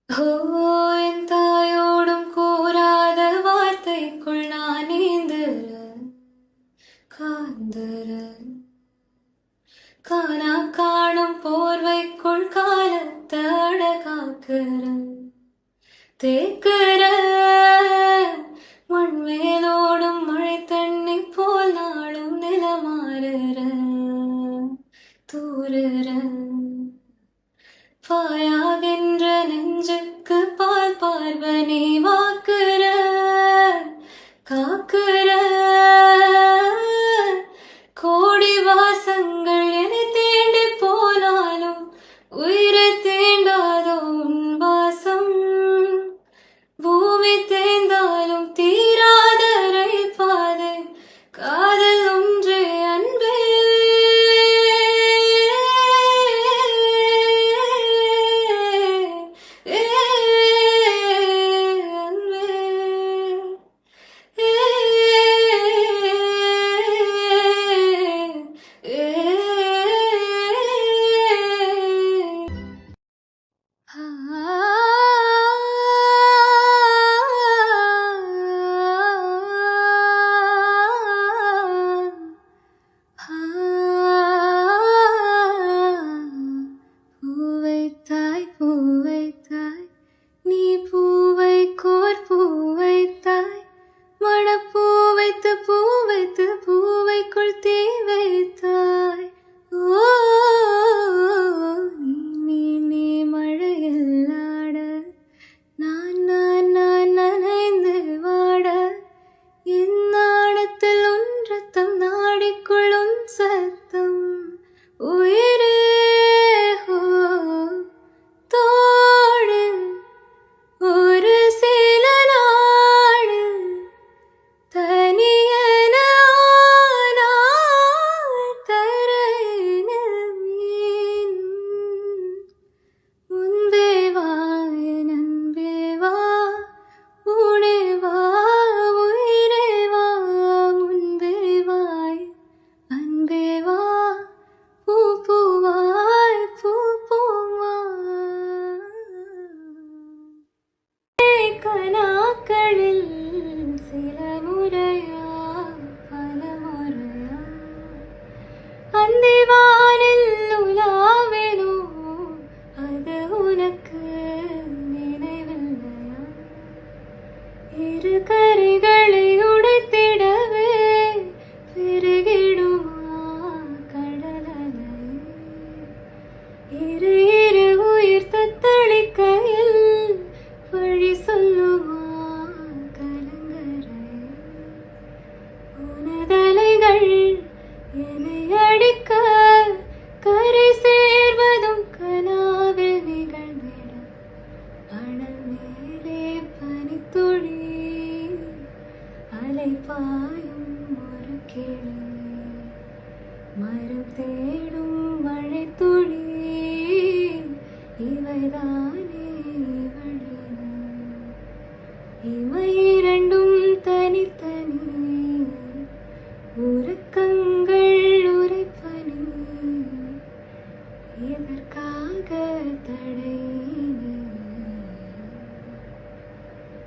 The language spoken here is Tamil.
ஓ என் தாயோடும் கூறாத வார்த்தைக்குள் நான் நீந்துறேன் காந்துறேன் காணா காணும் போர்வைக்குள் காலத்தை அடகாக்குறேன் தேக்குறேன் மண் மேலோடும் மழை தண்ணி போல் நாளும் நிலமாறுறேன் தூறுறேன் பாயாகின்ற நெஞ்சுக்கு பால் பார்வனே வாக்குற காக்குற கோடி வாசங்கள் என்னை தீண்டி போனாலும் உயிரை தீண்டாதோ உன் வாசம் பூமி தேய்ந்தாலும் தீராத ரயில் பாதை காதல் ஒன்றே அன்பே நீ பூவை கோர் பூவைத்தாய் மணப்பூ வைத்து பூ வைத்து பூவைக்குள் தீ வைத்தாய் ஓ நீ நீ மழையில் ஆட நான் நான் நான் நனைந்து வாட என் நாடத்தில் உன் ரத்தம் நாடிக்குள் உன் சத்தம் உயிரே ஹோ தோடு ஒரு சில நாடு தனியன தரையினில் மீன் முன்பே வா என் அன்பே வா உடே வா உயிரே வா முன்பே வாய் அன்பே வா பூ பூவாய் பூ பூவாய் கனாக்களில் சில முறையா பல முறையா அந்திவானில் உலாவினோ அது உனக்கு நினைவில்லையா இரு கரைகளை உடைத்திடவே பெருகிடுமா கடலலை இரு இரு உயிர் தத்தளிக்கையில் வழி சொல்லுமா கலங்கரை உனதலைகள் என்னை அடிக்க கரை சேர்வதும் கனாவில் நிகழ்ந்திட அனல் மேலே பனித்துளி அலை பாயும் ஒரு கிளி மரம் தேடும் மழை துளி இவைதான்